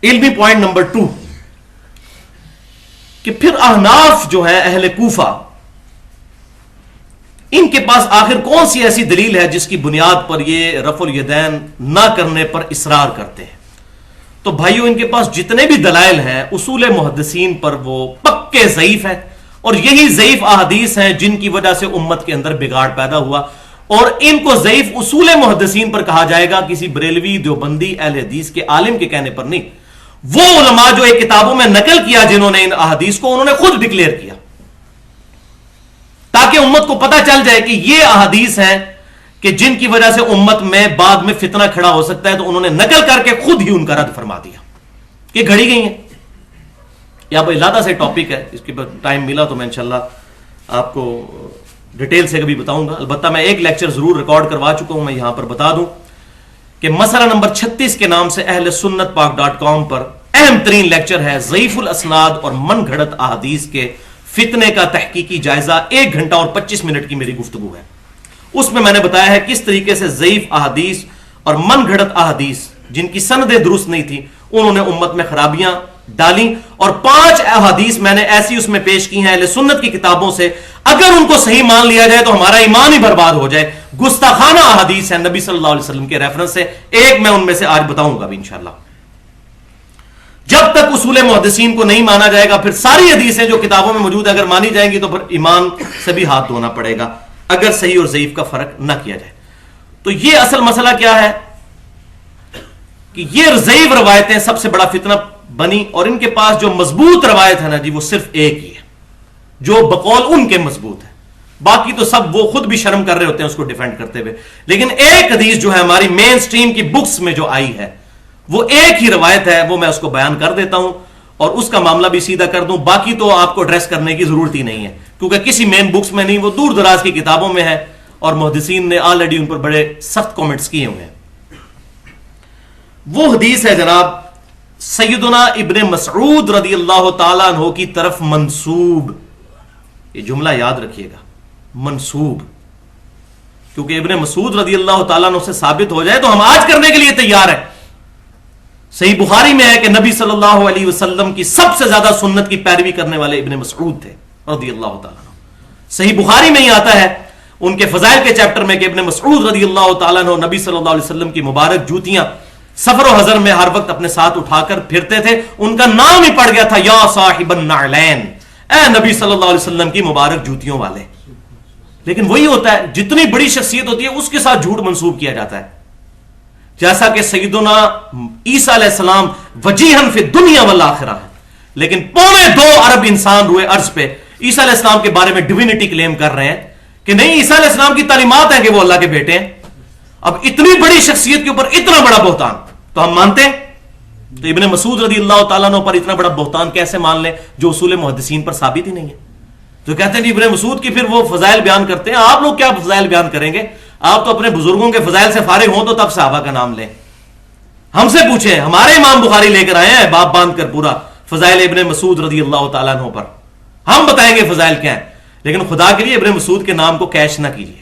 علمی point number 2 کہ پھر احناف جو ہے اہل کوفہ، ان کے پاس آخر کون سی ایسی دلیل ہے جس کی بنیاد پر یہ رفع الیدین نہ کرنے پر اصرار کرتے ہیں؟ تو بھائیو ان کے پاس جتنے بھی دلائل ہیں اصول محدثین پر وہ پکے ضعیف ہیں، اور یہی ضعیف احادیث ہیں جن کی وجہ سے امت کے اندر بگاڑ پیدا ہوا، اور ان کو ضعیف اصول محدثین پر کہا جائے گا، کسی بریلوی دیوبندی اہل حدیث کے عالم کے کہنے پر نہیں۔ وہ علماء جو ایک کتابوں میں نقل کیا جنہوں نے ان احادیث کو، انہوں نے خود ڈکلیئر کیا تاکہ امت کو پتہ چل جائے کہ یہ احادیث ہیں کہ جن کی وجہ سے امت میں بعد میں فتنہ کھڑا ہو سکتا ہے، تو انہوں نے نقل کر کے خود ہی ان کا رد فرما دیا کہ گھڑی گئی ہیں۔ یا بھائی لادہ سے ٹاپک ہے، اس کے بعد ٹائم ملا تو میں انشاءاللہ آپ کو ڈیٹیل سے کبھی بتاؤں گا۔ البتہ میں ایک لیکچر ضرور ریکارڈ کروا چکا ہوں، میں یہاں پر بتا دوں کہ مسئلہ نمبر 36 کے نام سے اہل سنت پاک.com پر اہم ترین لیکچر ہے ضعیف الاسناد اور من گھڑت احادیث کے فتنے کا تحقیقی جائزہ، 1 گھنٹہ اور 25 منٹ کی میری گفتگو ہے۔ اس میں نے بتایا ہے کس طریقے سے ضعیف احادیث اور من گھڑت احادیث جن کی سندیں درست نہیں تھی، انہوں نے امت میں خرابیاں ڈالیں، اور 5 احادیث میں نے ایسی اس میں پیش کی ہیں اہل سنت کی کتابوں سے، اگر ان کو صحیح مان لیا جائے تو ہمارا ایمان ہی برباد ہو جائے، گستاخانہ احادیث ہیں نبی صلی اللہ علیہ وسلم کے ریفرنس سے۔ ایک میں ان میں سے آج بتاؤں گا بھی انشاءاللہ۔ جب تک اصول محدثین کو نہیں مانا جائے گا، پھر ساری حدیثیں جو کتابوں میں موجود ہیں اگر مانی جائیں گی تو پھر ایمان سے بھی ہاتھ دھونا پڑے گا اگر صحیح اور ضعیف کا فرق نہ کیا جائے۔ تو یہ اصل مسئلہ کیا ہے کہ یہ ضعیف روایتیں سب سے بڑا فتنہ بنی، اور ان کے پاس جو مضبوط روایت ہے نا جی، وہ صرف ایک ہی ہے جو بقول ان کے مضبوط ہے، باقی تو سب وہ خود بھی شرم کر رہے ہوتے ہیں اس کو ڈیفینڈ کرتے ہوئے۔ لیکن ایک حدیث جو ہے ہماری مین سٹریم کی بکس میں جو آئی ہے وہ ایک ہی روایت ہے، وہ میں اس کو بیان کر دیتا ہوں اور اس کا معاملہ بھی سیدھا کر دوں، باقی تو آپ کو ایڈریس کرنے کی ضرورت ہی نہیں ہے کیونکہ کسی مین بکس میں نہیں، وہ دور دراز کی کتابوں میں ہے اور محدثین نے آلریڈی ان پر بڑے سخت کامنٹس کیے ہوئے ہیں۔ وہ حدیث ہے جناب سیدنا ابن مسعود رضی اللہ تعالیٰ عنہ کی طرف منسوب، یہ جملہ یاد رکھیے گا، منسوب، کیونکہ ابن مسعود رضی اللہ تعالیٰ عنہ سے ثابت ہو جائے تو ہم آج کرنے کے لیے تیار ہیں۔ صحیح بخاری میں ہے کہ نبی صلی اللہ علیہ وسلم کی سب سے زیادہ سنت کی پیروی کرنے والے ابن مسعود تھے رضی اللہ تعالیٰ عنہ۔ صحیح بخاری میں ہی آتا ہے ان کے فضائل کے چیپٹر میں کہ ابن مسعود رضی اللہ تعالیٰ عنہ نبی صلی اللہ علیہ وسلم کی مبارک جوتیاں سفر و حضر میں ہر وقت اپنے ساتھ اٹھا کر پھرتے تھے، ان کا نام ہی پڑ گیا تھا یا صاحب النعلین، اے نبی صلی اللہ علیہ وسلم کی مبارک جوتیوں والے۔ لیکن وہی ہوتا ہے، جتنی بڑی شخصیت ہوتی ہے اس کے ساتھ جھوٹ منسوب کیا جاتا ہے، جیسا کہ سیدنا عیسیٰ علیہ السلام وجیہن فی الدنیا والآخرہ ہے، لیکن 2.25 ارب انسان روئے ارض پہ عیسیٰ علیہ السلام کے بارے میں ڈیوینٹی کلیم کر رہے ہیں کہ نہیں، عیسیٰ علیہ السلام کی تعلیمات ہیں کہ وہ اللہ کے بیٹے ہیں۔ اب اتنی بڑی شخصیت کے اوپر اتنا بڑا بہتان تو ہم مانتے ہیں؟ تو ابن مسعود رضی اللہ تعالیٰ عنہ پر اتنا بڑا بہتان کیسے مان لیں جو اصول محدثین پر ثابت ہی نہیں ہے؟ تو کہتے ہیں ابن مسعود کی پھر وہ فضائل بیان کرتے ہیں، آپ لوگ کیا فضائل بیان کریں گے؟ آپ تو اپنے بزرگوں کے فضائل سے فارغ ہوں تو تب صحابہ کا نام لیں، ہم سے پوچھیں، ہمارے امام بخاری لے کر آئے ہیں باب باندھ کر پورا فضائل ابن مسعود رضی اللہ تعالیٰ عنہ پر، ہم بتائیں گے فضائل کیا ہیں، لیکن خدا کے لیے ابن مسعود کے نام کو کیش نہ کیجیے۔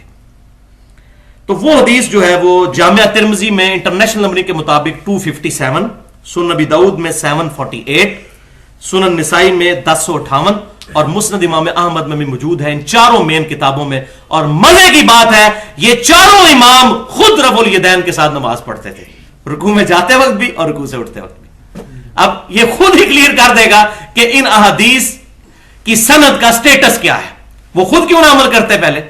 تو وہ حدیث جو ہے وہ جامعہ ترمذی میں انٹرنیشنل نمبر کے مطابق 257، سنن نبی داؤد میں 748، سنن نسائی میں 1058 اور مسند امام احمد میں بھی موجود ہے، ان چاروں مین کتابوں میں۔ اور مزے کی بات ہے یہ چاروں امام خود رفع الیدین کے ساتھ نماز پڑھتے تھے، رکوع میں جاتے وقت بھی اور رکوع سے اٹھتے وقت بھی۔ اب یہ خود ہی کلیئر کر دے گا کہ ان احادیث کی سند کا سٹیٹس کیا ہے، وہ خود کیوں نہ عمل کرتے پہلے،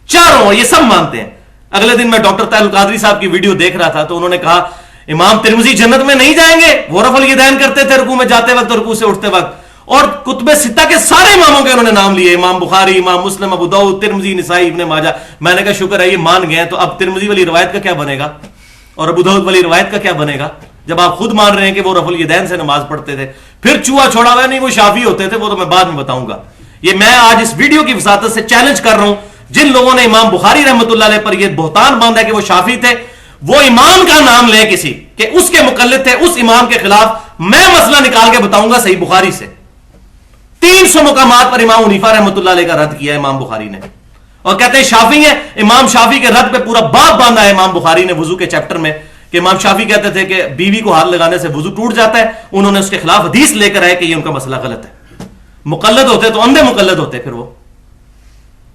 چاروں یہ سب مانتے ہیں۔ اگلے دن میں ڈاکٹر طاہر القادری صاحب کی ویڈیو دیکھ رہا تھا تو انہوں نے کہا امام ترمذی جنت میں نہیں جائیں گے، وہ رفع الیدین کرتے تھے رکوع میں جاتے وقت اور رکوع سے اٹھتے وقت، اور کتب ستہ کے سارے اماموں کے انہوں نے نام لیے، امام بخاری، امام مسلم، ابو داؤد، ترمذی، نسائی، ابن ماجہ۔ میں نے کہا شکر ہے یہ مان گئے، تو اب ترمذی والی روایت کا کیا بنے گا اور ابو داؤد والی روایت کا کیا بنے گا جب آپ خود مان رہے ہیں کہ وہ رفع الیدین سے نماز پڑھتے تھے؟ پھر چوہا چھوڑا ہوا نہیں وہ شافعی ہوتے تھے، وہ تو میں بعد میں بتاؤں گا۔ یہ میں آج اس ویڈیو کی وساطت سے چیلنج کر رہا ہوں جن لوگوں نے امام بخاری رحمۃ اللہ علیہ پر یہ بہتان باندھا کہ وہ شافعی تھے، وہ امام کا نام لیں کسی کہ اس کے مقلد تھے، اس امام کے خلاف میں مسئلہ نکال کے بتاؤں گا صحیح بخاری سے۔ 300 مقامات پر امام حنیفہ رحمۃ اللہ علیہ کا رد کیا ہے امام بخاری نے، اور کہتے ہیں شافعی ہیں، امام شافعی کے رد پہ پورا باب باندھا ہے امام بخاری نے وضو کے چیپٹر میں کہ امام شافی کہتے تھے کہ بیوی کو ہاتھ لگانے سے وضو ٹوٹ جاتا ہے، انہوں نے اس کے خلاف حدیث لے کر آئے کہ یہ ان کا مسئلہ غلط ہے. مقلد ہوتے تو اندھے مقلد ہوتے، پھر وہ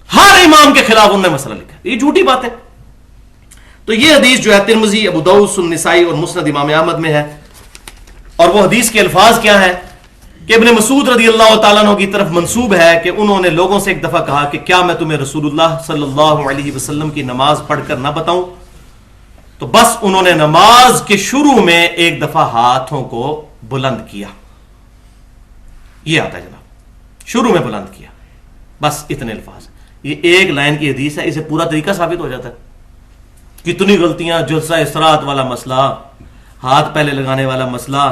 ہر امام کے خلاف انہوں نے مسئلہ لکھا. یہ جھوٹی بات ہے. تو یہ حدیث جو ہے ترمذی، ابو داؤد، سنن نسائی اور مسند امام احمد میں ہے. اور وہ حدیث کے الفاظ کیا ہیں کہ ابن مسعود رضی اللہ تعالیٰ عنہ کی طرف منسوب ہے کہ انہوں نے لوگوں سے ایک دفعہ کہا کہ کیا میں تمہیں رسول اللہ صلی اللہ علیہ وسلم کی نماز پڑھ کر نہ بتاؤں؟ تو بس انہوں نے نماز کے شروع میں ایک دفعہ ہاتھوں کو بلند کیا. یہ آتا ہے جناب، شروع میں بلند کیا، بس اتنے الفاظ. یہ ایک لائن کی حدیث ہے، اسے پورا طریقہ ثابت ہو جاتا ہے. کتنی غلطیاں، جلسہ استراحت والا مسئلہ، ہاتھ پہلے لگانے والا مسئلہ،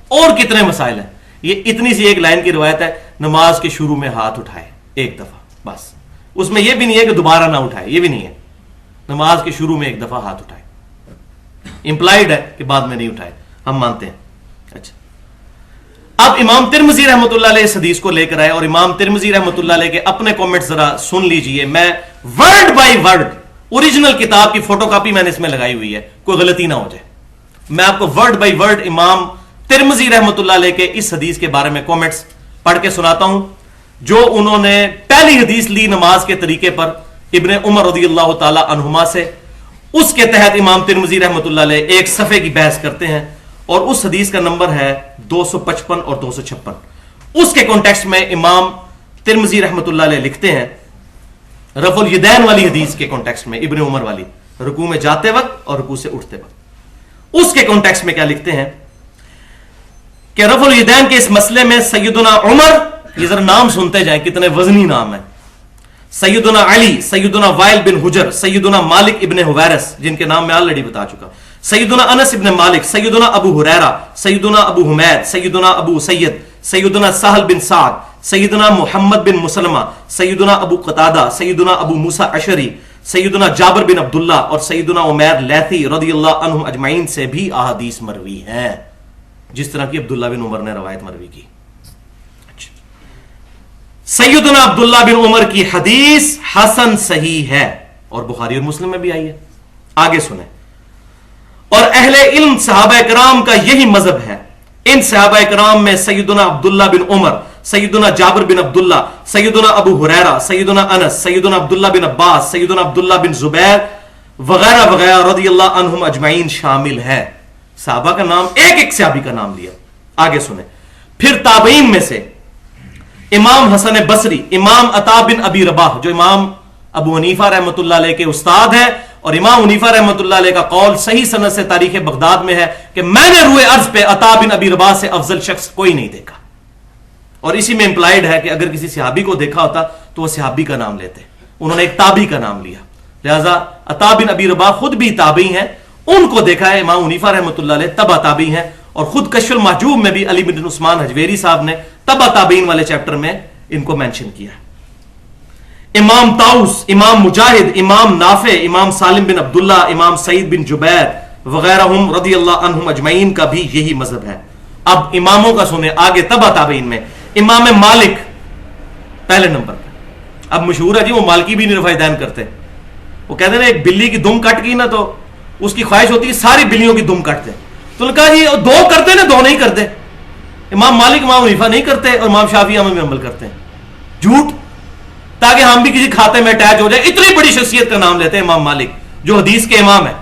اور کتنے مسائل ہیں. یہ اتنی سی ایک لائن کی روایت ہے، نماز کے شروع میں ہاتھ اٹھائے ایک دفعہ بس. اس میں یہ بھی نہیں ہے کہ دوبارہ نہ اٹھائے، یہ بھی نہیں ہے. نماز کے شروع میں ایک دفعہ ہاتھ اٹھائے. امپلائڈ ہے کہ بعد میں نہیں اٹھائے، ہم مانتے ہیں. اچھا، اب امام ترمذی رحمۃ اللہ علیہ اس حدیث کو لے کر آئے، اور امام ترمذی رحمۃ اللہ علیہ کے اپنے کامنٹ ذرا سن لیجئے. میں ورڈ بائی ورڈ اوریجنل کتاب کی فوٹو کاپی میں نے اس میں لگائی ہوئی ہے، کوئی غلطی نہ ہو جائے. میں آپ کو ورڈ بائی ورڈ امام ترمذی رحمۃ اللہ علیہ کے اس حدیث کے بارے میں کامنٹس پڑھ کے سناتا ہوں، جو انہوں نے پہلی حدیث لی نماز کے طریقے پر ابن عمر رضی اللہ تعالی عنہما سے. اس کے تحت امام ترمذی رحمۃ اللہ علیہ ایک صفحے کی بحث کرتے ہیں، اور اس حدیث کا نمبر ہے 255 اور 256. اس کے کانٹیکسٹ میں امام ترمذی رحمۃ اللہ علیہ لکھتے ہیں، رفع الیدین والی حدیث کے کانٹیکسٹ میں، ابن عمر والی، رکوع میں جاتے وقت اور رکوع سے اٹھتے وقت. اس کے کانٹیکسٹ میں کیا لکھتے ہیں کہ رفع الیدین کے اس مسئلے میں سیدنا عمر، یہ ذرا نام سنتے جائیں کتنے وزنی نام ہیں، سیدنا علی، سیدنا وائل بن حجر، سیدنا مالک ابن حویرث جن کے نام میں آلریڈی بتا چکا، سیدنا انس ابن مالک، سیدنا ابو ہریرہ، سیدنا ابو حمید، سیدنا ابو سید، سیدنا سہل بن سعد، سیدنا محمد بن مسلمہ، سیدنا ابو قتادہ، سیدنا ابو موسیٰ اشعری، سیدنا جابر بن عبداللہ اور سیدنا عمیر لیثی رضی اللہ عنہم اجمعین سے بھی احادیث مروی ہیں، جس طرح کی عبداللہ بن عمر نے روایت مروی کی. سیدنا عبداللہ بن عمر کی حدیث حسن صحیح ہے اور بخاری اور مسلم میں بھی آئی ہے. آگے سنیں. اور اہل علم صحابہ کرام کا یہی مذہب ہے. ان صحابہ کرام میں سیدنا عبداللہ بن عمر، سیدنا جابر بن عبداللہ، سیدنا ابو ہریرہ، سیدنا انس، سیدنا عبداللہ بن عباس، سیدنا عبداللہ بن زبیر وغیرہ وغیرہ رضی اللہ عنہم اجمعین شامل ہے. صحابہ کا نام، ایک ایک صحابی کا نام لیا. آگے سنیں. پھر تابعین میں سے امام حسن بصری، امام عطا بن ابی رباح جو امام ابو حنیفہ رحمۃ اللہ علیہ کے استاد ہیں، اور امام حنیفہ رحمۃ اللہ علیہ کا قول صحیح سند سے تاریخ بغداد میں ہے کہ میں نے روئے ارض پہ عطا بن ابی رباح سے افضل شخص کوئی نہیں دیکھا. اور اسی میں امپلائڈ ہے کہ اگر کسی صحابی کو دیکھا ہوتا تو وہ صحابی کا نام لیتے، انہوں نے ایک تابعی کا نام لیا. لہذا عطا بن ابی رباح خود بھی تابعی ہیں، ان کو دیکھا ہے امام حنیفہ رحمۃ اللہ علیہ، تبع تابعی ہیں. اور خود کشف المحجوب میں بھی علی بن عثمان حجویری صاحب نے تبع تابعین والے چیپٹر میں ان کو مینشن کیا. امام طاؤس، امام مجاہد، امام نافع، امام سالم بن عبداللہ، امام سعید بن جبیر وغیرہ رضی اللہ عنہم اجمعین کا بھی یہی مذہب ہے. اب اماموں کا سنیں آگے تبع تابعین میں. امام مالک پہلے نمبر پہ. اب مشہور ہے جی، وہ مالکی بھی نہیں رفع الیدین کرتے. وہ کہتے ہیں ایک بلی کی دم کٹ گئی نا تو اس کی خواہش ہوتی ہے ساری بلیوں کی دم کٹ دے. تو نے کہا جی دو کرتے نا، دو نہیں کرتے. امام مالک، امام حنیفہ نہیں کرتے، اور امام شافعی احمد بن حنبل کرتے ہیں. جھوٹ، تاکہ ہم بھی کسی کھاتے میں اٹیچ ہو جائے. اتنی بڑی شخصیت کا نام لیتے ہیں امام مالک جو حدیث کے امام ہے.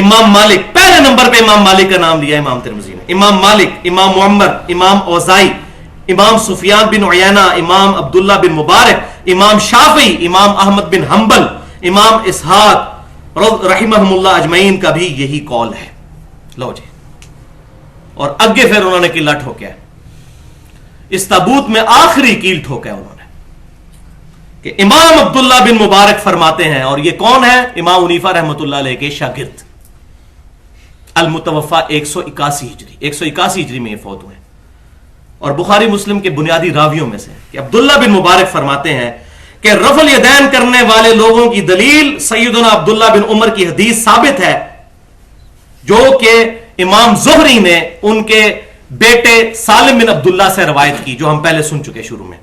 امام مالک پہلے نمبر پہ، امام مالک کا نام لیا امام ترمذی نے. امام مالک، امام معمر، امام اوزائی، امام سفیان بن عیینہ، امام عبداللہ بن مبارک، امام شافعی، امام احمد بن حنبل، امام اسحاق رحمہم اللہ اجمعین کا بھی یہی قول ہے. لو جی، اور اگے پھر انہوں نے قلعہ ٹھوکیا. اس تابوت میں آخری کیل ٹھوکا انہوں نے کہ امام عبداللہ بن مبارک فرماتے ہیں، اور یہ کون ہے؟ امام حنیفہ رحمۃ اللہ علیہ کے شاگرد، المتوفا 181 ہجری میں یہ فوت ہوئے، اور بخاری مسلم کے بنیادی راویوں میں سے کہ عبداللہ بن مبارک فرماتے ہیں کہ رفع الیدین کرنے والے لوگوں کی دلیل سیدنا عبداللہ بن عمر کی حدیث ثابت ہے، جو کہ امام زہری نے ان کے بیٹے سالم بن عبداللہ سے روایت کی، جو ہم پہلے سن چکے شروع میں.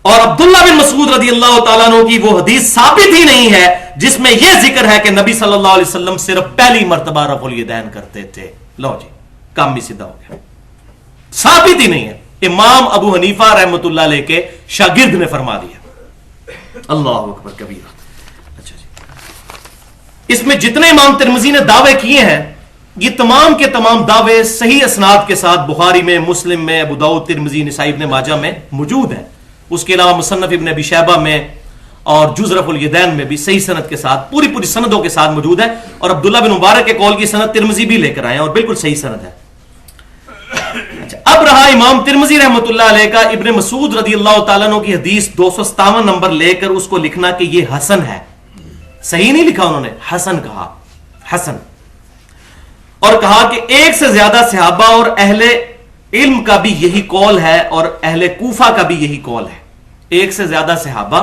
اور عبداللہ بن مسعود رضی اللہ تعالیٰ عنہ کی وہ حدیث ثابت ہی نہیں ہے جس میں یہ ذکر ہے کہ نبی صلی اللہ علیہ وسلم صرف پہلی مرتبہ رفع الیدین کرتے تھے. لو جی کام بھی سیدھا ہو گیا. ثابت ہی نہیں ہے. امام ابو حنیفہ رحمۃ اللہ علیہ کے شاگرد نے فرما دیا. اللہ اکبر کبیرہ. اچھا جی, اس میں جتنے امام ترمذی نے دعوے کیے ہیں یہ تمام کے تمام دعوے صحیح اسناد کے ساتھ بخاری میں, مسلم میں, ابو داؤد, ترمذی, نسائی, ابن ماجہ میں موجود ہیں. اس کے علاوہ مصنف ابن ابی شیبہ میں اور جز رفع الیدین میں بھی صحیح سند کے ساتھ پوری سندوں کے ساتھ موجود ہے. اور عبداللہ بن مبارک کے قول کی سند ترمذی بھی لے کر آئے ہیں اور بالکل صحیح سند ہے. اب رہا امام ترمذی رحمۃ اللہ علیہ کا ابن مسعود رضی اللہ تعالیٰ عنہ کی حدیث 257 نمبر لے کر اس کو لکھنا کہ یہ حسن ہے. صحیح نہیں لکھا انہوں نے, حسن کہا. حسن. اور کہا کہ ایک سے زیادہ صحابہ اور اہل علم کا بھی یہی قول ہے اور اہل کوفہ کا بھی یہی قول ہے. ایک سے زیادہ صحابہ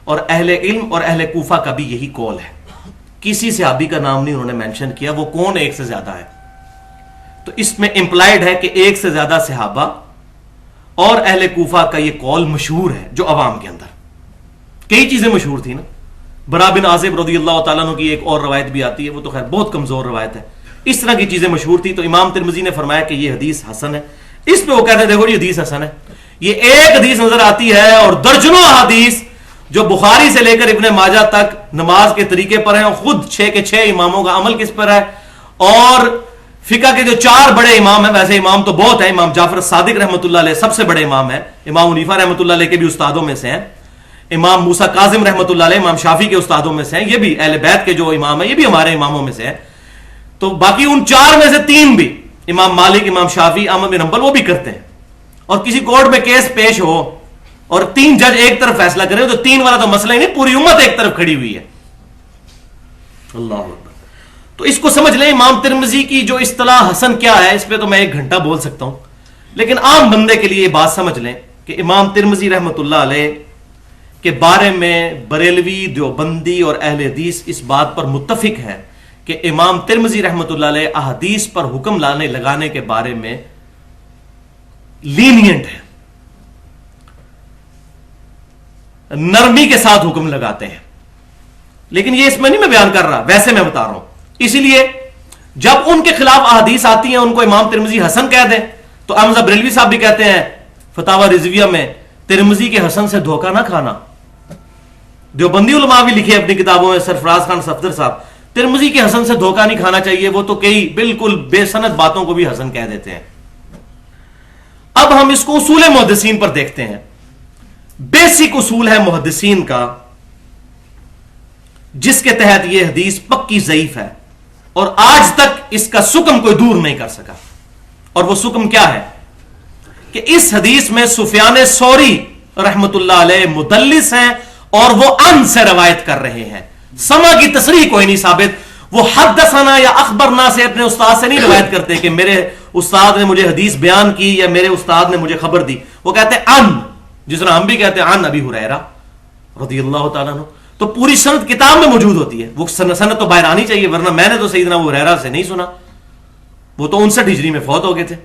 اور اہل علم اور اہل کوفہ کا بھی یہی قول ہے. کسی صحابی کا نام نہیں انہوں نے مینشن کیا, وہ کون ایک سے زیادہ ہے. تو اس میں امپلائڈ ہے کہ ایک سے زیادہ صحابہ اور اہل کوفہ کا یہ قول مشہور ہے جو عوام کے اندر. کئی چیزیں مشہور تھی نا. برا بن عازب رضی اللہ تعالیٰ عنہ کی ایک اور روایت بھی آتی ہے, وہ تو خیر بہت کمزور روایت ہے. اس طرح کی چیزیں مشہور تھی. تو امام ترمذی نے فرمایا کہ یہ حدیث حسن ہے. اس پہ وہ کہتے ہیں دیکھو یہ حدیث حسن ہے. یہ ایک حدیث نظر آتی ہے اور درجنوں حدیث جو بخاری سے لے کر ابن ماجہ تک نماز کے طریقے پر ہیں, اور خود 6 کے 6 اماموں کا عمل کس پر ہے. اور فقہ کے جو 4 بڑے امام ہیں, ویسے امام تو بہت ہیں, امام جعفر صادق رحمۃ اللہ علیہ سب سے بڑے امام ہیں, امام حنیفہ رحمۃ اللہ علیہ کے بھی استادوں میں سے ہیں, امام موسیٰ کاظم رحمۃ اللہ علیہ امام شافعی کے استادوں میں سے ہیں, یہ بھی اہل بیت کے جو امام ہیں یہ بھی ہمارے اماموں میں سے ہیں. تو باقی ان 4 میں سے 3 بھی, امام مالک, امام شافعی, احمد بن حنبل, وہ بھی کرتے ہیں. اور کسی کورٹ میں کیس پیش ہو اور 3 جج ایک طرف فیصلہ کریں تو 3 والا تو مسئلہ ہی نہیں, پوری امت ایک طرف کھڑی ہوئی ہے. اللہ اکبر. تو اس کو سمجھ لیں امام ترمذی کی جو اصطلاح حسن کیا ہے, اس پہ تو میں 1 گھنٹہ بول سکتا ہوں, لیکن عام بندے کے لیے یہ بات سمجھ لیں کہ امام ترمذی رحمۃ اللہ علیہ کے بارے میں بریلوی, دیوبندی اور اہل حدیث اس بات پر متفق ہے کہ امام ترمذی رحمۃ اللہ علیہ احادیث پر حکم لگانے کے بارے میں لینینٹ ہے, نرمی کے ساتھ حکم لگاتے ہیں. لیکن یہ اس میں نہیں میں بیان کر رہا, ویسے میں بتا رہا ہوں. اسی لیے جب ان کے خلاف احادیث آتی ہیں ان کو امام ترمذی حسن کہہ دیں تو احمد بریلوی صاحب بھی کہتے ہیں فتاوی رضویہ میں ترمذی کے حسن سے دھوکہ نہ کھانا. دیوبندی علماء بھی لکھے اپنی کتابوں میں, سرفراز خان صفدر صاحب, ترمذی کے حسن سے دھوکہ نہیں کھانا چاہیے, وہ تو کئی بالکل بے سند باتوں کو بھی حسن کہہ دیتے ہیں. اب ہم اس کو اصول محدثین پر دیکھتے ہیں. بیسک اصول ہے محدثین کا جس کے تحت یہ حدیث پکی ضعیف ہے اور آج تک اس کا سکم کوئی دور نہیں کر سکا. اور وہ سکم کیا ہے کہ اس حدیث میں سفیان ثوری رحمت اللہ علیہ مدلس ہیں اور وہ ان سے روایت کر رہے ہیں. سما کی تصریح کوئی نہیں ثابت. وہ حدثنا یا اخبرنا سے اپنے استاد سے نہیں روایت کرتے کہ میرے استاد نے مجھے حدیث بیان کی یا میرے استاد نے مجھے خبر دی. وہ کہتے ہیں ان, جس طرح ہم بھی کہتے ہیں ان ابی ہریرہ رضی اللہ تعالیٰ عنہ. تو پوری سند کتاب میں موجود ہوتی ہے, وہ سند تو باہر آنی چاہیے, ورنہ میں نے تو سیدنا ابو ہریرہ سے نہیں سنا, وہ تو 59 ہجری میں فوت ہو گئے تھے.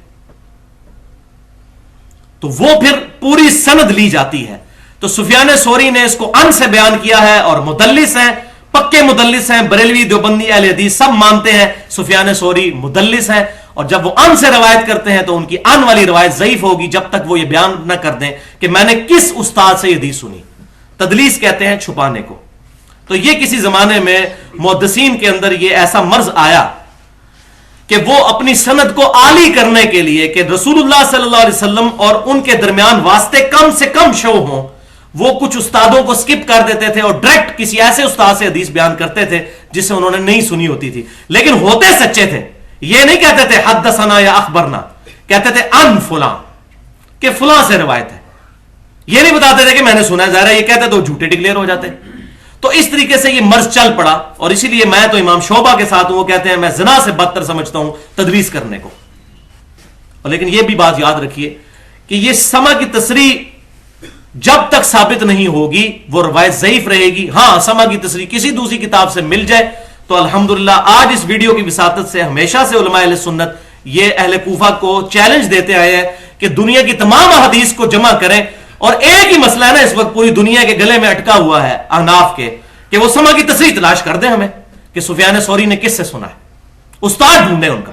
تو وہ پھر پوری سند لی جاتی ہے. تو سفیان ثوری نے اس کو ان سے بیان کیا ہے اور مدلس ہیں, پکے مدلس ہیں. بریلوی, دیوبندی, اہل حدیث سب مانتے ہیں سفیان ثوری مدلس ہیں, اور جب وہ ان سے روایت کرتے ہیں تو ان کی ان والی روایت ضعیف ہوگی جب تک وہ یہ بیان نہ کر دیں کہ میں نے کس استاد سے یہ حدیث سنی. تدلیس کہتے ہیں چھپانے کو. تو یہ کسی زمانے میں محدثین کے اندر یہ ایسا مرض آیا کہ وہ اپنی سند کو عالی کرنے کے لیے کہ رسول اللہ صلی اللہ علیہ وسلم اور ان کے درمیان واسطے کم سے کم شو ہوں, وہ کچھ استادوں کو سکپ کر دیتے تھے اور ڈائریکٹ کسی ایسے استاد سے حدیث بیان کرتے تھے جس سے انہوں نے نہیں سنی ہوتی تھی, لیکن ہوتے سچے تھے. یہ نہیں کہتے تھے حدثنا یا اخبرنا, کہتے تھے ان فلاں, کہ فلاں سے روایت ہے. یہ نہیں بتاتے تھے کہ میں نے سنا ہے, ظاہر ہے یہ کہتے تو جھوٹے ڈکلیئر ہو جاتے. تو اس طریقے سے یہ مرض چل پڑا, اور اسی لیے میں تو امام شعبہ کے ساتھ ہوں, وہ کہتے ہیں میں زنا سے بدتر سمجھتا ہوں تدریس کرنے کو. لیکن یہ بھی بات یاد رکھیے کہ یہ سما کی تصریح جب تک ثابت نہیں ہوگی وہ روایت ضعیف رہے گی. ہاں سما کی تصریح کسی دوسری کتاب سے مل جائے تو الحمدللہ. آج اس ویڈیو کی وساطت سے ہمیشہ سے علماء اہل سنت یہ اہل کوفہ کو چیلنج دیتے آئے ہیں کہ دنیا کی تمام احادیث کو جمع کریں اور ایک ہی مسئلہ ہے نا اس وقت پوری دنیا کے گلے میں اٹکا ہوا ہے احناف کے کہ وہ سما کی تصریح تلاش کر دیں ہمیں کہ سفیان ثوری نے کس سے سنا ہے، استاد ڈھونڈے ان کا.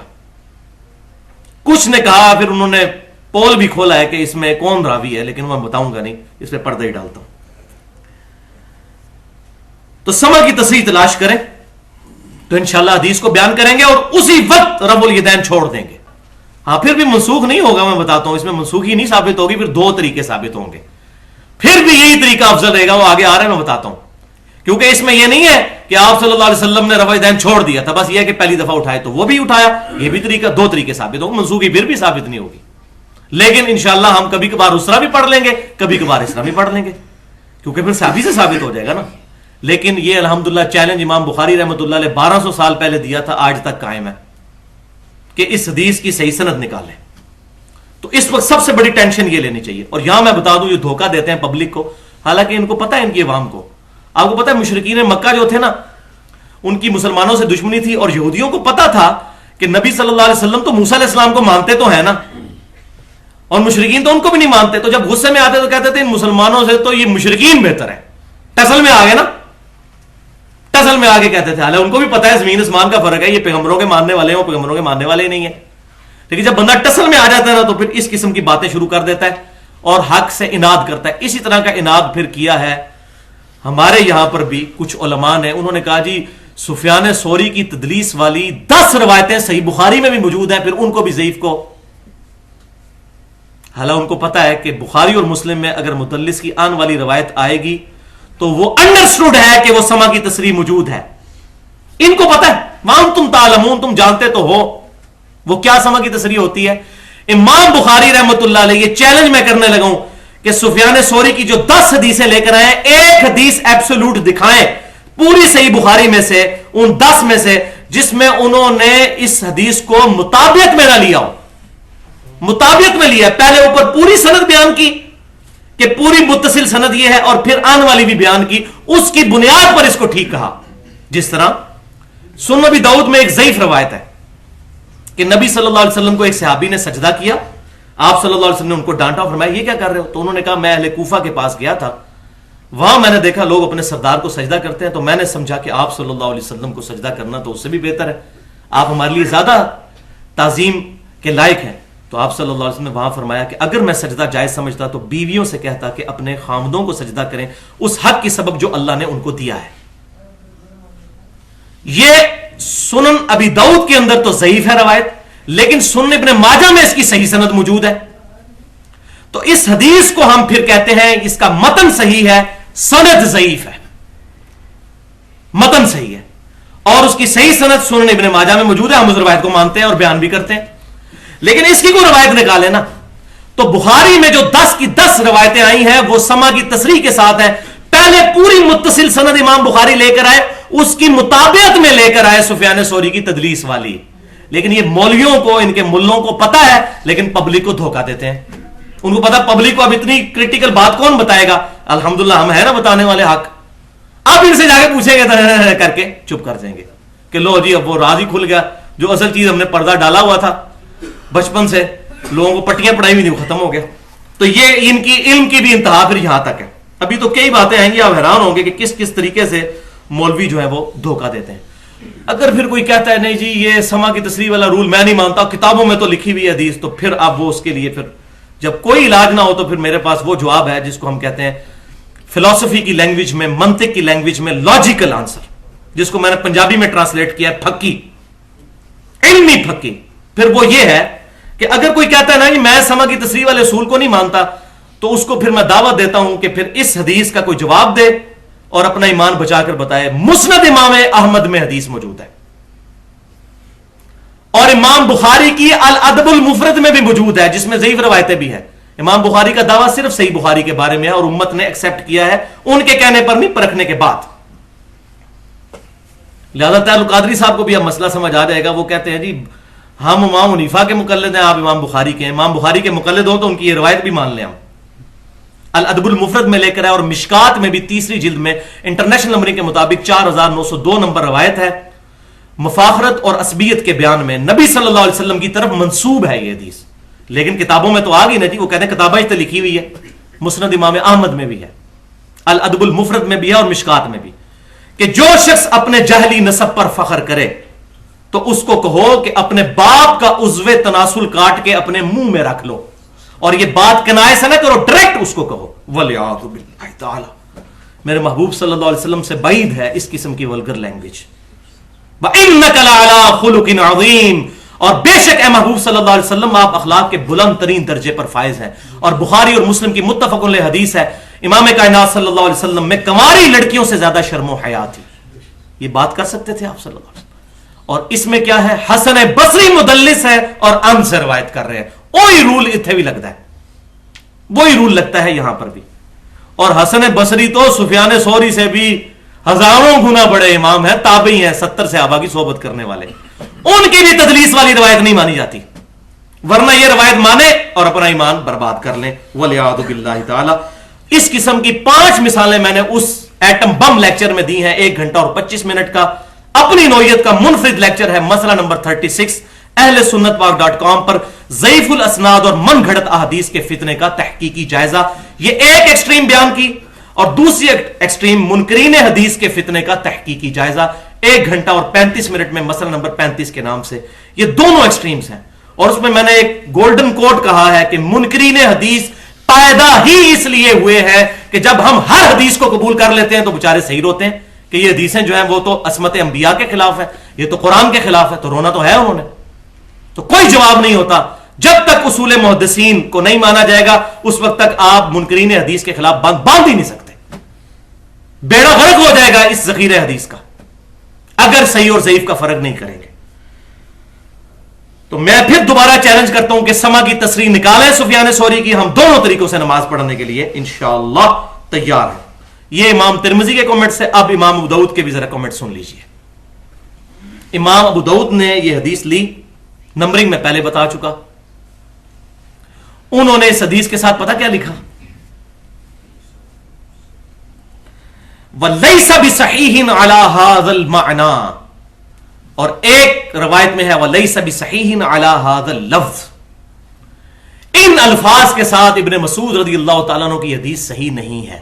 کچھ نے کہا، پھر انہوں نے پول بھی کھولا ہے کہ اس میں کون راوی ہے، لیکن میں بتاؤں گا نہیں، اس پہ پردہ ہی ڈالتا ہوں. تو سما کی تصریح تلاش کریں تو انشاءاللہ حدیث کو بیان کریں گے اور اسی وقت رب الیدین چھوڑ دیں گے. ہاں پھر بھی منسوخ نہیں ہوگا، میں بتاتا ہوں، اس میں منسوخی نہیں ثابت ہوگی، پھر دو طریقے ثابت ہوں گے. پھر بھی یہی طریقہ افضل رہے گا، وہ آگے آ رہے ہیں میں بتاتا ہوں. کیونکہ اس میں یہ نہیں ہے کہ آپ صلی اللہ علیہ وسلم نے رفع الیدین چھوڑ دیا تھا، بس یہ ہے کہ پہلی دفعہ اٹھائے تو وہ بھی اٹھایا. یہ بھی طریقہ، دو طریقے ثابت ہوگا، منسوخی پھر بھی ثابت نہیں ہوگی. لیکن انشاءاللہ ہم کبھی کبھار اسرا بھی پڑھ لیں گے، کبھی کبھار اسرا بھی پڑھ لیں گے، کیونکہ پھر صحابی سے ثابت ہو جائے گا نا. لیکن یہ الحمدللہ چیلنج امام بخاری رحمۃ اللہ علیہ 1200 سال پہلے دیا تھا، آج تک قائم ہے کہ اس حدیث کی صحیح سند نکالیں. تو اس وقت سب سے بڑی ٹینشن یہ لینی چاہیے. اور یہاں میں بتا دوں، یہ دھوکہ دیتے ہیں پبلک کو، حالانکہ ان کو پتا ہے، ان کی عوام کو. آپ کو پتا ہے مشرکین مکہ جو تھے نا، ان کی مسلمانوں سے دشمنی تھی، اور یہودیوں کو پتا تھا کہ نبی صلی اللہ علیہ وسلم تو موسیٰ علیہ السلام کو مانتے تو ہیں نا، اور مشرکین تو ان کو بھی نہیں مانتے. تو جب غصے میں آتے تو کہتے تھے ان مسلمانوں سے تو یہ مشرکین بہتر ہے. ٹسل میں آ گئے نا، ٹسل میں آگے کہتے تھے، حالانکہ ان کو بھی پتا ہے زمین آسمان کا فرق ہے، یہ پیغمبروں کے ماننے والے ہیں، وہ پیغمبروں کے ماننے والے ہی نہیں ہیں. لیکن جب بندہ ٹسل میں آ جاتا ہے نا تو پھر اس قسم کی باتیں شروع کر دیتا ہے اور حق سے اناد کرتا ہے. اسی طرح کا اناد پھر کیا ہے ہمارے یہاں پر بھی کچھ علماء نے. انہوں نے کہا جی سفیان ثوری کی تدلیس والی 10 روایتیں صحیح بخاری میں بھی موجود ہیں، پھر ان کو بھی ضعیف کو. حالانکہ ان کو پتا ہے کہ بخاری اور مسلم میں اگر مدلس کی آن والی روایت آئے گی تو وہ انڈرسٹوڈ ہے کہ وہ سما کی تصریح موجود ہے. ان کو پتا ہے، وانتم تعلمون، تم جانتے تو ہو وہ کیا سما کی تصریح ہوتی ہے. امام بخاری رحمت اللہ علیہ، یہ چیلنج میں کرنے لگا ہوں کہ سفیان ثوری کی جو 10 حدیثیں لے کر آئے، ایک حدیث ایبسولوٹ دکھائیں پوری صحیح بخاری میں سے، ان 10 میں سے، جس میں انہوں نے اس حدیث کو مطابقت میں نہ لیا ہو. مطابقت میں لیا، پہلے اوپر پوری سند بیان کی کہ پوری متصل سند یہ ہے، اور پھر آن والی بھی بیان کی، اس کی بنیاد پر اس کو ٹھیک کہا. جس طرح سنن ابی داؤد میں ایک ضعیف روایت ہے کہ نبی صلی اللہ علیہ وسلم کو ایک صحابی نے سجدہ کیا، آپ صلی اللہ علیہ وسلم نے ان کو ڈانٹا، فرمایا یہ کیا کر رہے ہو؟ تو انہوں نے کہا میں اہل کوفہ کے پاس گیا تھا، وہاں میں نے دیکھا لوگ اپنے سردار کو سجدہ کرتے ہیں، تو میں نے سمجھا کہ آپ صلی اللہ علیہ وسلم کو سجدہ کرنا تو اس سے بھی بہتر ہے، آپ ہمارے لیے زیادہ تعظیم کے لائق ہیں. تو آپ صلی اللہ علیہ وسلم نے وہاں فرمایا کہ اگر میں سجدہ جائز سمجھتا تو بیویوں سے کہتا کہ اپنے خامدوں کو سجدہ کریں اس حق کی سبب جو اللہ نے ان کو دیا ہے. یہ سنن ابی داؤد کے اندر تو ضعیف ہے روایت، لیکن سنن ابن ماجہ میں اس کی صحیح سند موجود ہے. تو اس حدیث کو ہم پھر کہتے ہیں اس کا متن صحیح ہے، سند ضعیف ہے. متن صحیح ہے اور اس کی صحیح سند سنن ابن ماجہ میں موجود ہے، ہم اس روایت کو مانتے ہیں اور بیان بھی کرتے ہیں. لیکن اس کی کوئی روایت نکالے نا تو بخاری میں جو 10 کی 10 روایتیں آئی ہیں وہ سما کی تصریح کے ساتھ ہیں. پہلے پوری متصل سند امام بخاری لے کر آئے، اس کی مطابقت میں لے کر آئے سفیان ثوری کی تدلیس والی. لیکن یہ مولویوں کو، ان کے ملوں کو پتا ہے، لیکن پبلک کو دھوکہ دیتے ہیں. ان کو پتا پبلک کو اب اتنی کریٹیکل بات کون بتائے گا، الحمدللہ ہم ہیں نا بتانے والے حق. اب ان سے جا کے پوچھیں گے کر کے چپ کر جائیں گے کہ لو جی اب وہ راز ہی کھل گیا، جو اصل چیز ہم نے پردہ ڈالا ہوا تھا بچپن سے، لوگوں کو پٹیاں پڑھائی ہوئی نہیں، ختم ہو گیا. تو یہ ان کی علم کی بھی انتہا پھر یہاں تک ہے. ابھی تو کئی باتیں آئیں گی، آپ حیران ہوں گے کہ کس کس طریقے سے مولوی جو ہے وہ دھوکہ دیتے ہیں. اگر پھر کوئی کہتا ہے نہیں جی یہ سما کی تصریح والا رول میں نہیں مانتا، کتابوں میں تو لکھی ہوئی حدیث، تو پھر اب وہ اس کے لیے پھر جب کوئی علاج نہ ہو تو پھر میرے پاس وہ جواب ہے جس کو ہم کہتے ہیں فلسفی کی لینگویج میں، منطق کی لینگویج میں لاجیکل آنسر، جس کو میں نے پنجابی میں ٹرانسلیٹ کیا ہے پھکی، علمی پھکی. پھر وہ یہ ہے کہ اگر کوئی کہتا ہے نا جی میں سما کی تصریح والے اصول کو نہیں مانتا، تو اس کو پھر میں دعوت دیتا ہوں کہ پھر اس حدیث کا کوئی جواب دے اور اپنا ایمان بچا کر بتائے. مسند امام احمد میں حدیث موجود ہے اور امام بخاری کی الادب المفرد میں بھی موجود ہے، جس میں ضعیف روایتیں بھی ہیں. امام بخاری کا دعویٰ صرف صحیح بخاری کے بارے میں ہے اور امت نے ایکسپٹ کیا ہے، ان کے کہنے پر نہیں، پرکھنے کے بعد. لہذا تعالی القادری صاحب کو بھی اب مسئلہ سمجھ آ جائے گا. وہ کہتے ہیں جی ہم امام حنیفہ کے مقلد ہیں، آپ امام بخاری کے ہیں. امام بخاری کے مقلد ہو تو ان کی یہ روایت بھی مان لیں. ہم الادب المفرد میں لے کر آئے اور مشکات میں بھی 3 جلد میں انٹرنیشنل نمبرنگ کے مطابق 4902 نمبر روایت ہے. مفاخرت اور عصبیت کے بیان میں نبی صلی اللہ علیہ وسلم کی طرف منسوب ہے یہ حدیث، لیکن کتابوں میں تو آ گئی نا جی. وہ کہتے ہیں کتابیں تو لکھی ہوئی ہے، مسند امام احمد میں بھی ہے، الادب المفرد میں بھی ہے اور مشکات میں بھی، کہ جو شخص اپنے جہلی نسب پر فخر کرے تو اس کو کہو کہ اپنے باپ کا عضو تناسل کاٹ کے اپنے منہ میں رکھ لو، اور یہ بات کنائے سے نہ کرو، ڈائریکٹ اس کو کہو۔ وَلِعَاذُ بِاللَّهِ تَعَالَى، میرے محبوب صلی اللہ علیہ وسلم سے بعید ہے اس قسم کی ولگر لینگویج۔ وَإِنَّكَ لَعَلَىٰ خُلُقٍ عَظِيمٍ، اور بے شک اے محبوب صلی اللہ علیہ وسلم آپ اخلاق کے بلند ترین درجے پر فائز ہیں۔ اور بخاری اور مسلم کی متفق علیہ حدیث ہے، امام کائنات صلی اللہ علیہ وسلم میں کنواری لڑکیوں سے زیادہ شرم و حیا تھی۔ یہ بات کر سکتے تھے آپ صلی اللہ علیہ وسلم؟ اور اس میں کیا ہے، حسن بصری مدلس ہے اور ان سے روایت کر رہے ہیں، وہی رول اتنے بھی لگتا ہے، وہی رول لگتا ہے یہاں پر بھی۔ اور حسن بصری تو سفیان ثوری سے بھی ہزاروں گنا بڑے امام ہیں، تابعی ہیں، 70 صحابہ کی صحبت کرنے والے، ان کی بھی تدلیس والی روایت نہیں مانی جاتی، ورنہ یہ روایت مانے اور اپنا ایمان برباد کر لیں، وَلِعَاذُ بِاللَّهِ تَعَالَى۔ اس قسم کی 5 مثالیں میں نے اس ایٹم بم لیکچر میں دی ہیں، 1 گھنٹہ اور 25 منٹ کا اپنی نوعیت کا منفرد لیکچر ہے، مسئلہ نمبر 36 اہل سنت پاک.com پر ضعیف الاسناد اور من گھڑت احادیث کے فتنے کا تحقیقی جائزہ۔ یہ ایک ایکسٹریم بیان کی اور دوسری ایکسٹریم منکرین حدیث کے فتنے کا تحقیقی جائزہ، 1 گھنٹہ اور 35 منٹ میں مسئلہ نمبر 35 کے نام سے۔ یہ دونوں ایکسٹریمز ہیں، اور اس میں میں نے ایک گولڈن کوٹ کہا ہے کہ منکرین حدیث پیدا ہی اس لیے ہوئے ہیں کہ جب ہم ہر حدیث کو قبول کر لیتے ہیں تو بیچارے صحیح روتے ہیں کہ یہ حدیثیں جو ہیں وہ تو عصمت انبیاء کے خلاف ہے، یہ تو قرآن کے خلاف ہے، تو رونا تو ہے انہوں نے۔ تو کوئی جواب نہیں ہوتا جب تک اصول محدثین کو نہیں مانا جائے گا، اس وقت تک آپ منکرین حدیث کے خلاف باندھ ہی نہیں سکتے، بیڑا غرق ہو جائے گا اس ذخیرہ حدیث کا اگر صحیح اور ضعیف کا فرق نہیں کریں گے۔ تو میں پھر دوبارہ چیلنج کرتا ہوں کہ سما کی تصریح نکالیں سفیان ثوری کی، ہم دونوں طریقوں سے نماز پڑھنے کے لیے انشاءاللہ تیار ہیں۔ یہ امام ترمذی کے کمنٹ سے، اب امام ابو داؤد کے بھی ذرا کمنٹ سن لیجئے۔ امام ابو داؤد نے یہ حدیث لی، نمبرنگ میں پہلے بتا چکا، انہوں نے اس حدیث کے ساتھ پتہ کیا لکھا، وَلَيْسَ بِصَحِيحٍ عَلَى هَذَا الْمَعْنَى، اور ایک روایت میں ہے وَلَيْسَ بِصَحِيحٍ عَلَى هَذَا اللَّفْظ، ان الفاظ کے ساتھ ابن مسعود رضی اللہ تعالیٰ عنہ کی حدیث صحیح نہیں ہے۔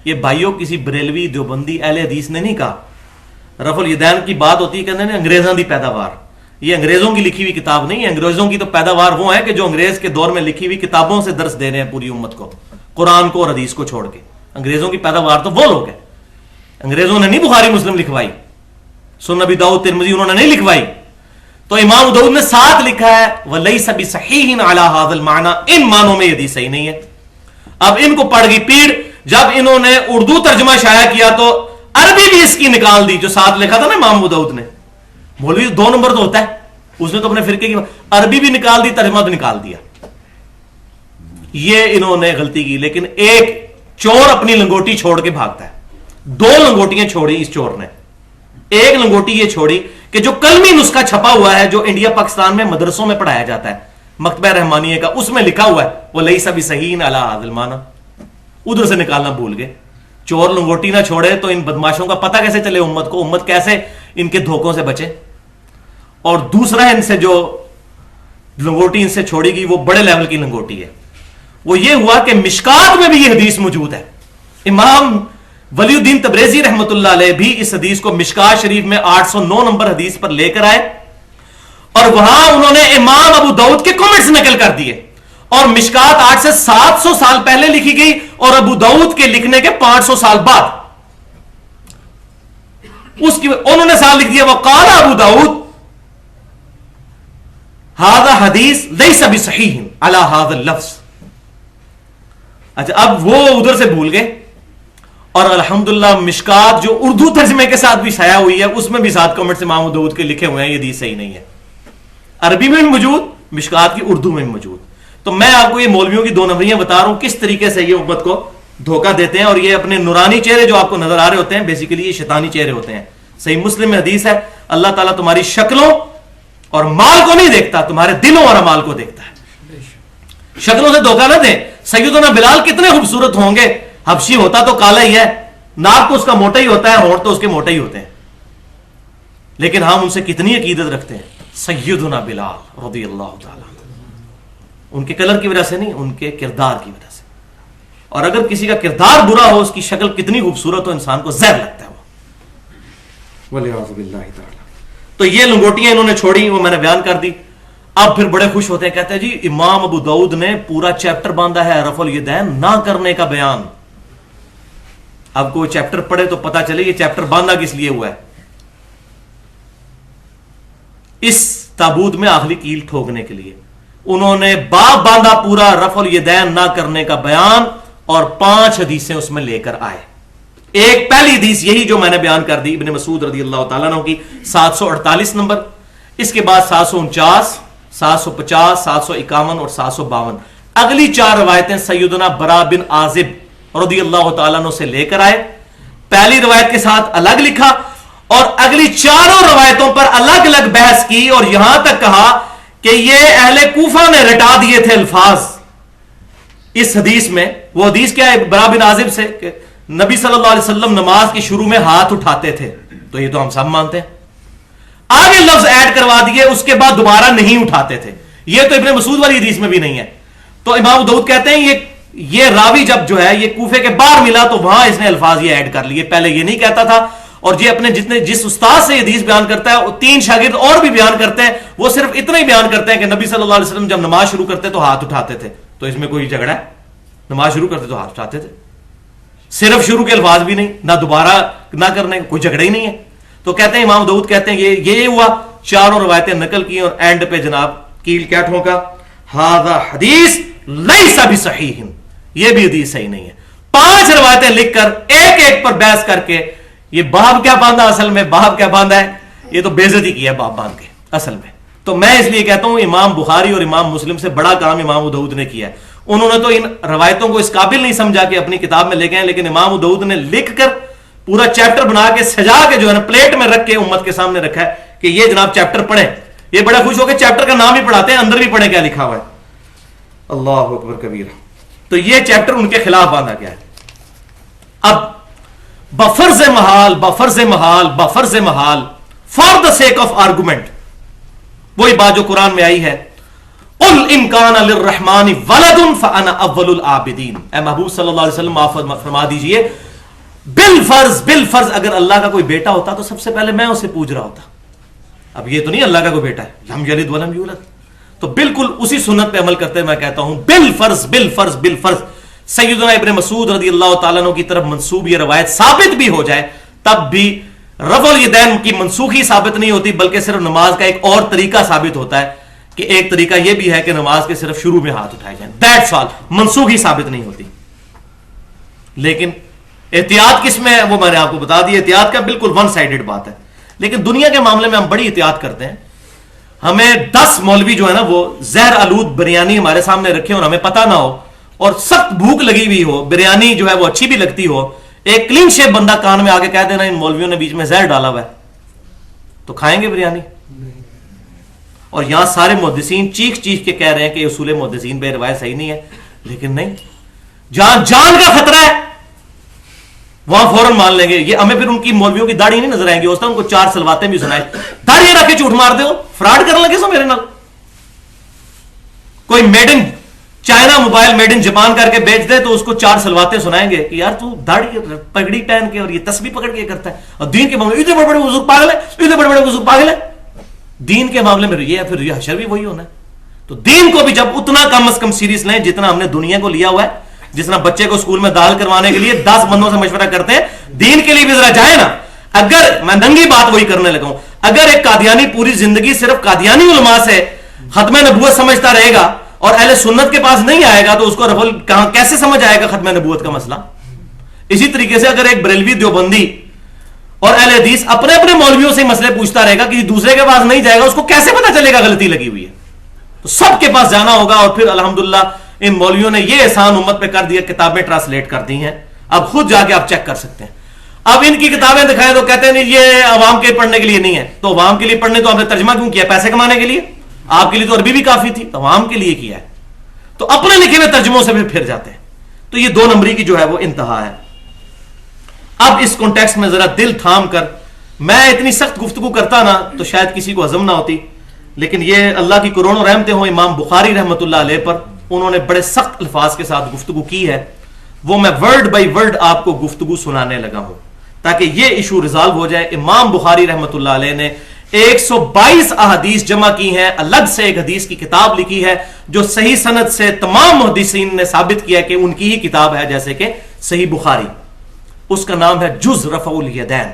یہ بھائیوں کسی بریلوی دیوبندی اہل حدیث نے نہیں کہا، رفع الیدین کی بات ہوتی ہے، کہتے ہیں انگریزوں کی پیداوار، یہ انگریزوں کی لکھی ہوئی کتاب نہیں ہے، انگریزوں کی تو پیداوار وہ ہے کہ جو انگریز کے دور میں لکھی ہوئی کتابوں سے درس دے رہے ہیں پوری امت کو، قرآن کو اور حدیث کو چھوڑ کے۔ انگریزوں کی پیداوار تو وہ لوگ ہیں، انگریزوں نے نہیں بخاری مسلم لکھوائی، سنن نبی داؤد ترمذی انہوں نے نہیں لکھوائی۔ تو امام داؤد نے ساتھ لکھا ہے وَلَيْسَ بِصَحِيحٍ عَلَى هَذَا الْمَعْنَى، ان معنوں میں یہ حدیث صحیح نہیں ہے۔ اب ان کو پڑ گئی پیڑ، جب انہوں نے اردو ترجمہ شائع کیا تو عربی بھی اس کی نکال دی، جو ساتھ لکھا تھا نا امام ابو داؤد نے، مولوی 2 نمبر تو ہوتا ہے، اس نے تو اپنے فرقے کی عربی بھی نکال دی، ترجمہ بھی نکال دیا۔ یہ انہوں نے غلطی کی، لیکن ایک چور اپنی لنگوٹی چھوڑ کے بھاگتا ہے، 2 لنگوٹیاں چھوڑی اس چور نے، ایک لنگوٹی یہ چھوڑی کہ جو کلمی نسخہ چھپا ہوا ہے جو انڈیا پاکستان میں مدرسوں میں پڑھایا جاتا ہے مکتبہ رحمانیہ کا، اس میں لکھا ہوا ہے وَلَيْسَ بِصَحِيحٍ عَلَى هَذَا الْمَعْنَى، ادھر سے نکالنا بھول گئے۔ چور لنگوٹی نہ چھوڑے تو ان بدماشوں کا پتہ کیسے چلے امت کو، امت کیسے ان کے دھوکوں سے بچے۔ اور دوسرا ان سے جو لنگوٹی ان سے چھوڑی گئی وہ بڑے لیول کی لنگوٹی ہے، وہ یہ ہوا کہ مشکات میں بھی یہ حدیث موجود ہے۔ امام ولی الدین تبریزی رحمۃ اللہ علیہ بھی اس حدیث کو مشکات شریف میں 809 نمبر حدیث پر لے کر آئے، اور وہاں انہوں نے امام ابو داؤد کے کمنٹس نقل کر دیے، اور مشکات 8 سے 700 سال پہلے لکھی گئی اور ابو داؤد کے لکھنے کے 500 سال بعد اس کی انہوں نے سال لکھ دیا وقال ابو داؤد هذا حدیث ليس بصحیح على هذا اللفظ۔ اچھا اب وہ ادھر سے بھول گئے، اور الحمدللہ مشکات جو اردو ترجمے کے ساتھ بھی شائع ہوئی ہے اس میں بھی 7 کمنٹس امام ابو داؤد کے لکھے ہوئے ہیں، یہ حدیث صحیح نہیں ہے، عربی میں بھی موجود، مشکات کی اردو میں بھی موجود۔ تو میں آپ کو یہ مولویوں کی 2 نمبریاں بتا رہا ہوں کس طریقے سے یہ امت کو دھوکہ دیتے ہیں، اور یہ اپنے نورانی چہرے جو آپ کو نظر آ رہے ہوتے ہیں بیسیکلی یہ شیطانی چہرے ہوتے ہیں۔ صحیح مسلم میں حدیث ہے اللہ تعالیٰ تمہاری شکلوں اور مال کو نہیں دیکھتا، تمہارے دلوں اور اعمال کو دیکھتا ہے۔ شکلوں سے دھوکہ نہ دیں۔ سیدنا بلال کتنے خوبصورت ہوں گے، حبشی ہوتا تو کالا ہی ہے، ناک تو اس کا موٹا ہی ہوتا ہے، ہونٹ تو اس کے موٹے ہی ہوتے ہیں، لیکن ہم ان سے کتنی عقیدت رکھتے ہیں۔ سیدنا بلال رضی اللہ تعالیٰ، ان کے کلر کی وجہ سے نہیں، ان کے کردار کی وجہ سے۔ اور اگر کسی کا کردار برا ہو، اس کی شکل کتنی خوبصورت ہو، انسان کو زہر لگتا ہے وہ، والعیاذ باللہ تعالی۔ تو یہ لنگوٹیاں انہوں نے چھوڑی، وہ میں نے بیان کر دی۔ اب پھر بڑے خوش ہوتے ہیں، کہتے ہیں جی امام ابو داؤد نے پورا چیپٹر باندھا ہے رفع الیدین نہ کرنے کا بیان۔ اب کوئی چیپٹر پڑھے تو پتا چلے یہ چیپٹر باندھا کس لیے ہوا ہے۔ اس تابوت میں آخری کیل ٹھوکنے کے لیے انہوں نے باب باندھا پورا رفع الیدین نہ کرنے کا بیان، اور 5 حدیثیں اس میں لے کر آئے۔ ایک پہلی حدیث یہی جو میں نے بیان کر دی ابن مسعود رضی اللہ تعالیٰ عنہ کی 748 نمبر، اس کے بعد 749، 750، 751 اور 752۔ اگلی 4 روایتیں سیدنا برا بن عازب رضی اللہ تعالیٰ عنہ سے لے کر آئے، پہلی روایت کے ساتھ الگ لکھا، اور اگلی 4 روایتوں پر الگ الگ بحث کی، اور یہاں تک کہا کہ یہ اہل کوفہ نے رٹا دیے تھے الفاظ اس حدیث میں۔ وہ حدیث کیا ہے برا بن عازب سے کہ نبی صلی اللہ علیہ وسلم نماز کے شروع میں ہاتھ اٹھاتے تھے، تو یہ تو ہم سب مانتے ہیں۔ آگے لفظ ایڈ کروا دیے اس کے بعد دوبارہ نہیں اٹھاتے تھے، یہ تو ابن مسعود والی حدیث میں بھی نہیں ہے۔ تو امام داؤد کہتے ہیں یہ راوی جب جو ہے یہ کوفے کے باہر ملا تو وہاں اس نے الفاظ یہ ایڈ کر لیے، پہلے یہ نہیں کہتا تھا۔ اور یہ اپنے جس استاد سے حدیث بیان کرتا ہے، 3 شاگرد اور بھی بیان کرتے ہیں، وہ صرف اتنا ہی بیان کرتے ہیں کہ نبی صلی اللہ علیہ وسلم جب نماز شروع کرتے تو ہاتھ اٹھاتے تھے۔ تو اس میں کوئی جھگڑا ہے؟ نماز شروع کرتے تو ہاتھ اٹھاتے تھے، صرف شروع کے الفاظ بھی نہیں، نہ دوبارہ نہ کرنے کوئی جھگڑا ہی نہیں ہے۔ تو کہتے ہیں امام داؤد کہتے ہیں یہ ہوا، 4 روایتیں نقل کی، اور اینڈ پہ جناب کیل کیا ٹھونکا، ھذا حدیث لیس بصحیح، یہ بھی حدیث صحیح نہیں ہے۔ 5 روایتیں لکھ کر ایک ایک پر بحث کر کے یہ باب کیا باندھا، اصل میں باب کیا باندھا ہے، یہ تو بے عزتی کی ہے باب باندھ کے اصل میں۔ تو میں اس لیے کہتا ہوں امام بخاری اور امام مسلم سے بڑا کام امام ابو داؤد نے کیا ہے۔ انہوں نے تو ان روایتوں کو اس قابل نہیں سمجھا کہ اپنی کتاب میں لے گئے ہیں، لیکن امام ابو داؤد نے لکھ کر پورا چیپٹر بنا کے سجا کے جو ہے نا پلیٹ میں رکھ کے امت کے سامنے رکھا ہے کہ یہ جناب چیپٹر پڑھیں۔ یہ بڑا خوش ہو کے چیپٹر کا نام ہی پڑھاتے ہیں، اندر بھی پڑھیں کیا لکھا ہوا ہے۔ اللہ اکبر کبیر۔ تو یہ چیپٹر ان کے خلاف باندھا گیا ہے۔ اب بفرض محال for the sake of argument, وہی بات جو قرآن میں آئی ہے، قل ان کان للرحمن ولد فانا اول العابدین۔ اے محبوب صلی اللہ علیہ وسلم آپ فرما دیجئے بالفرض اگر اللہ کا کوئی بیٹا ہوتا تو سب سے پہلے میں اسے پوج رہا ہوتا۔ اب یہ تو نہیں اللہ کا کوئی بیٹا ہے، لم یلد ولم یولد، تو بالکل اسی سنت پہ عمل کرتے میں کہتا ہوں بالفرض سیدنا ابن مسعود رضی اللہ تعالیٰ عنہ کی طرف منسوب یہ روایت ثابت بھی ہو جائے تب بھی رفع الیدین کی منسوخی ثابت نہیں ہوتی، بلکہ صرف نماز کا ایک اور طریقہ ثابت ہوتا ہے کہ ایک طریقہ یہ بھی ہے کہ نماز کے صرف شروع میں ہاتھ اٹھائے جائیں، دیٹس آل، منسوخی ثابت نہیں ہوتی۔ لیکن احتیاط کس میں ہے وہ میں نے آپ کو بتا دی، احتیاط کا بالکل ون سائیڈڈ بات ہے۔ لیکن دنیا کے معاملے میں ہم بڑی احتیاط کرتے ہیں، ہمیں 10 مولوی جو ہے نا وہ زہر آلود بریانی ہمارے سامنے رکھے اور ہمیں پتہ نہ ہو، اور سخت بھوک لگی ہوئی ہو، بریانی جو ہے وہ اچھی بھی لگتی ہو، ایک کلین شیپ بندہ کان میں آگے کہہ دینا ان مولویوں نے بیچ میں زہر ڈالا ہوا ہے، تو کھائیں گے بریانی؟ اور یہاں سارے محدثین چیخ کے کہہ رہے ہیں کہ اصول محدثین بے روایت صحیح نہیں ہے، لیکن نہیں، جہاں جان کا خطرہ ہے وہاں فوراً مان لیں گے۔ یہ ہمیں پھر ان کی مولویوں کی داڑھی نہیں نظر آئیں گی، اس طرح ان کو 4 سلواتیں بھی سنائے، داڑھی رکھ کے جھوٹ مار دو، فراڈ کرنے لگے سو میرے نال۔ کوئی made in China mobile made in Japan کر کے بیچ دے تو اس کو 4 سلواتیں سنائیں گے کہ یار تو داڑھی پگڑی پہن کے اور یہ تسبیح پکڑ کے کرتا ہے، اور دین کے معاملے اتنے بڑے بڑے بزرگ پاگل ہے، دین کے معاملے میں یہ ہے، پھر یہ حشر بھی وہی ہونا ہے۔ تو دین کو بھی جب اتنا کم از کم سیریس لیں جتنا ہم نے دنیا کو لیا ہوا ہے، جس طرح بچے کو اسکول میں داخل کروانے کے لیے 10 بندوں سے مشورہ کرتے ہیں، دین کے لیے بھی ذرا جائے نا۔ اگر میں ننگی بات وہی کرنے لگا ہوں، اگر ایک قادیانی پوری زندگی صرف قادیانی علماء سے ختم نبوت سمجھتا رہے گا اور اہل سنت کے پاس نہیں آئے گا تو اس کو رفل کہاں کیسے سمجھ آئے گا ختم نبوت کا مسئلہ؟ اسی طریقے سے اگر ایک بریلوی دیوبندی اور اہل حدیث اپنے اپنے مولویوں سے مسئلے پوچھتا رہے گا، کسی دوسرے کے پاس نہیں جائے گا، اس کو کیسے پتا چلے گا غلطی لگی ہوئی ہے؟ تو سب کے پاس جانا ہوگا، اور پھر الحمدللہ ان مولویوں نے یہ احسان امت پہ کر دیا، کتابیں ٹرانسلیٹ کر دی ہیں، اب خود جا کے آپ چیک کر سکتے ہیں۔ اب ان کی کتابیں دکھائیں تو کہتے ہیں نہیں یہ عوام کے پڑھنے کے لیے نہیں ہے، تو عوام کے لیے پڑھنے تو آپ نے ترجمہ کیوں کیا؟ پیسے کمانے کے لیے؟ آپ کے لیے تو عربی بھی کافی تھی، عوام کے لیے کیا ہے، تو اپنے لکھے ہوئے ترجموں سے پھر جاتے ہیں۔ تو یہ 2 نمبری کی جو ہے وہ انتہا ہے۔ اب اس کانٹیکسٹ میں ذرا دل تھام کر، میں اتنی سخت گفتگو کرتا نا تو شاید کسی کو ہضم نہ ہوتی، لیکن یہ اللہ کی کروڑوں رحمتیں ہوں امام بخاری رحمت اللہ علیہ پر، انہوں نے بڑے سخت الفاظ کے ساتھ گفتگو کی ہے۔ وہ میں ورڈ بائی ورڈ آپ کو گفتگو سنانے لگا ہوں تاکہ یہ ایشو ریزالو ہو جائے. امام بخاری رحمت اللہ علیہ نے 122 احادیث جمع کی ہیں, الگ سے ایک حدیث کی کتاب لکھی ہے جو صحیح سند سے تمام محدثین نے ثابت کیا کہ ان کی ہی کتاب ہے, جیسے کہ صحیح بخاری. اس کا نام ہے جز رفع الیدین.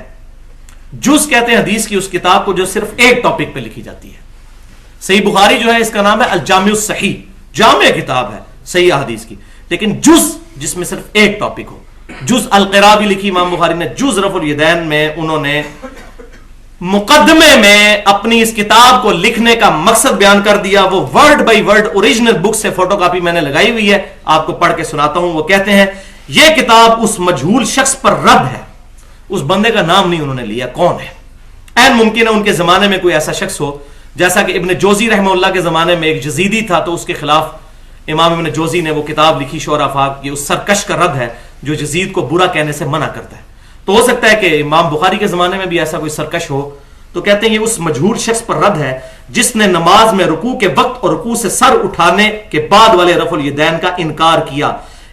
جز کہتے ہیں حدیث کی اس کتاب کو جو صرف ایک ٹاپک پہ لکھی جاتی ہے. صحیح بخاری جو ہے اس کا نام ہے الجامع الصحیح, جامع کتاب ہے صحیح احادیث کی, لیکن جز جس میں صرف ایک ٹاپک ہو. جز القراء بھی لکھی امام بخاری نے. جز رفع الیدین میں انہوں نے مقدمے میں اپنی اس کتاب کو لکھنے کا مقصد بیان کر دیا. وہ ورڈ بائی ورڈ اوریجنل بک سے فوٹو کاپی میں نے لگائی ہوئی ہے, آپ کو پڑھ کے سناتا ہوں. وہ کہتے ہیں یہ کتاب اس مجہول شخص پر رد ہے. اس بندے کا نام نہیں انہوں نے لیا, کون ہے. این ممکن ہے ان کے زمانے میں کوئی ایسا شخص ہو, جیسا کہ ابن جوزی رحمہ اللہ کے زمانے میں ایک یزیدی تھا, تو اس کے خلاف امام ابن جوزی نے وہ کتاب لکھی شعراء. یہ اس سرکش کا رد ہے جو یزید کو برا کہنے سے منع کرتا ہے. تو ہو سکتا ہے کہ امام بخاری کے زمانے میں بھی ایسا کوئی سرکش ہو. تو کہتے ہیں یہ اس مجہول شخص پر رد ہے جس نے نماز میں رکوع کے وقت اور رکوع سے سر اٹھانے کے بعد والے رفع الیدین کا انکار کیا.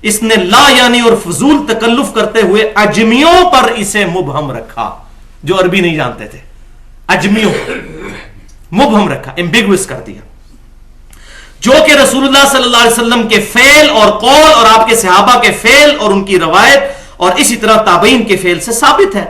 اس نے لا یعنی اور فضول تکلف کرتے ہوئے اجمیوں پر اسے مبہم رکھا, جو عربی نہیں جانتے تھے. اجمیوں مبہم رکھا, ایمبیگوس کر دیا, جو کہ رسول اللہ صلی اللہ علیہ وسلم کے فعل اور قول اور آپ کے صحابہ کے فعل اور ان کی روایت اور اسی طرح تابعین کے فعل سے ثابت ہے.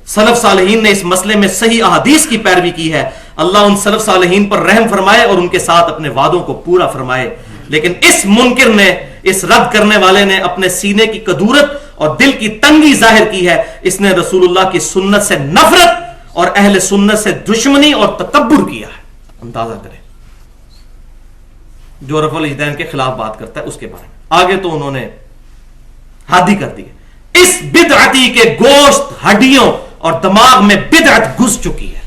سلف صالحین نے اس مسئلے میں صحیح احادیث کی پیروی کی ہے. اللہ ان سلف صالحین پر رحم فرمائے اور ان کے ساتھ اپنے وعدوں کو پورا فرمائے. لیکن اس منکر نے, اس رد کرنے والے نے اپنے سینے کی کدورت اور دل کی تنگی ظاہر کی ہے. اس نے رسول اللہ کی سنت سے نفرت اور اہل سنت سے دشمنی اور تکبر کیا ہے. اندازہ کریں جو رفع الیدین کے خلاف بات کرتا ہے اس کے بارے میں. آگے تو انہوں نے حد ہی کر دی. اس بدعتی کے گوشت ہڈیوں اور دماغ میں بدعت گھس چکی ہے.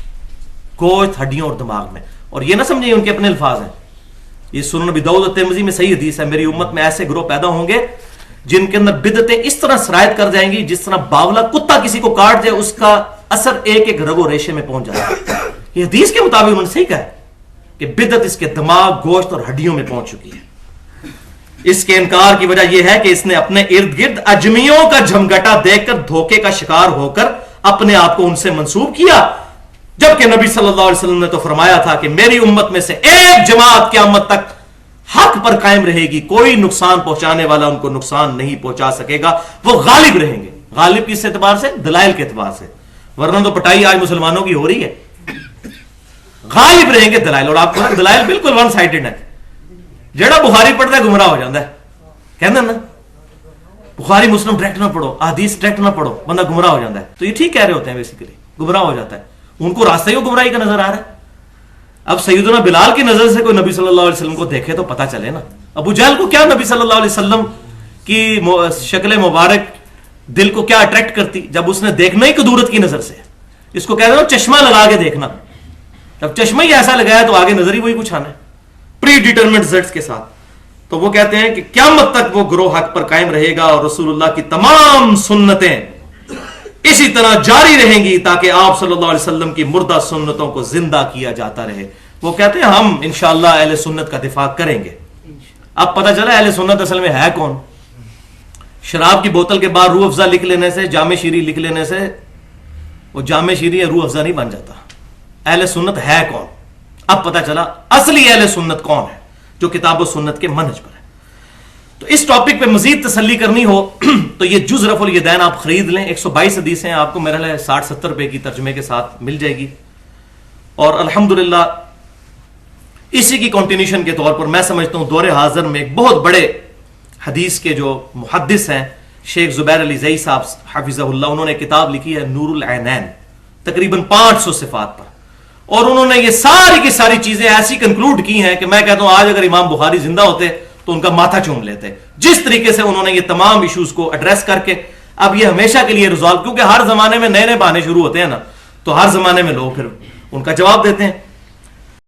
گوشت ہڈیوں اور دماغ میں. اور یہ نہ سمجھیں ان کے اپنے الفاظ ہیں, یہ سنن ابی داؤد اور ترمذی میں صحیح حدیث ہے. میری امت میں ایسے گروہ پیدا ہوں گے جن کے اندر بدعتیں اس طرح سرایت کر جائیں گی جس طرح باولا کتا کسی کو کاٹ جائے اس کا اثر ایک ایک رگ و ریشے میں پہنچ جائے گا. یہ حدیث کے مطابق انہوں نے صحیح کہا ہے کہ بدعت اس کے دماغ, گوشت اور ہڈیوں میں پہنچ چکی ہے. اس کے انکار کی وجہ یہ ہے کہ اس نے اپنے ارد گرد اجمیوں کا جھمگٹا دیکھ کر دھوکے کا شکار ہو کر اپنے آپ کو ان سے منسوب کیا, جبکہ نبی صلی اللہ علیہ وسلم نے تو فرمایا تھا کہ میری امت میں سے ایک جماعت قیامت تک حق پر قائم رہے گی, کوئی نقصان پہنچانے والا ان کو نقصان نہیں پہنچا سکے گا, وہ غالب رہیں گے. غالب کس اعتبار سے؟ دلائل کے اعتبار سے, ورنہ تو پٹائی آج مسلمانوں کی ہو رہی ہے. غالب رہیں گے دلائل, اور آپ کو دلائل بالکل ون سائیڈڈ ہے. جڑا بخاری پڑھتا ہے گمراہ ہو جاتا ہے, کہنا نا بخاری مسلم ڈائریکٹ نہ پڑھو, حدیث ڈائریکٹ نہ پڑھو, بندہ گمراہ ہو جاتا ہے. تو یہ ٹھیک کہہ رہے ہوتے ہیں, بیسیکلی گمراہ ہو جاتا ہے. ان کو راستہ ہی گمراہی کا نظر آ رہا ہے. اب سیدنا بلال کی نظر سے کوئی نبی صلی اللہ علیہ وسلم کو دیکھے تو پتہ چلے نا. ابو جہل کو کیا نبی صلی اللہ علیہ وسلم کی شکل مبارک دل کو کیا اٹریکٹ کرتی جب اس نے دیکھنا ہی کدورت کی نظر سے. اس کو کہتے ہیں چشمہ لگا کے دیکھنا. جب چشمہ ہی ایسا لگایا تو آگے نظر ہی وہی کچھ آنا ہے, پری ڈیٹرمنٹ ریزلٹس کے ساتھ. تو وہ کہتے ہیں کہ قیامت تک وہ گروہ حق پر قائم رہے گا اور رسول اللہ کی تمام سنتیں اسی طرح جاری رہیں گی تاکہ آپ صلی اللہ علیہ وسلم کی مردہ سنتوں کو زندہ کیا جاتا رہے. وہ کہتے ہیں ہم انشاءاللہ اہل سنت کا دفاع کریں گے. اب پتہ چلا اہل سنت اصل میں ہے کون. شراب کی بوتل کے بعد روح افزا لکھ لینے سے, جامع شیری لکھ لینے سے وہ جامع شیری یا روح افزا نہیں بن جاتا. اہل سنت ہے کون. اب پتہ چلا اصلی اہل سنت کون ہے, جو کتاب و سنت کے منہج پر ہے. تو اس ٹاپک پہ مزید تسلی کرنی ہو تو یہ جز رفع الیدین آپ خرید لیں. 122 حدیثیں آپ کو میرا لئے 60-70 روپے کی ترجمے کے ساتھ مل جائے گی. اور الحمدللہ اسی کی کنٹینیوشن کے طور پر میں سمجھتا ہوں دور حاضر میں ایک بہت بڑے حدیث کے جو محدث ہیں شیخ زبیر علی زئی صاحب حفظہ اللہ, انہوں نے کتاب لکھی ہے نور العینین, تقریباً 500 صفات پر. اور انہوں نے یہ ساری کی ساری چیزیں ایسی کنکلوڈ کی ہیں کہ میں کہتا ہوں آج اگر امام بخاری زندہ ہوتے تو ان کا ماتھا چوم لیتے. جس طریقے سے انہوں نے یہ تمام ایشوز کو ایڈریس کر کے اب یہ ہمیشہ کے لیے ریزالو, کیونکہ ہر زمانے میں نئے نئے بہانے شروع ہوتے ہیں نا, تو ہر زمانے میں لوگ پھر ان کا جواب دیتے ہیں.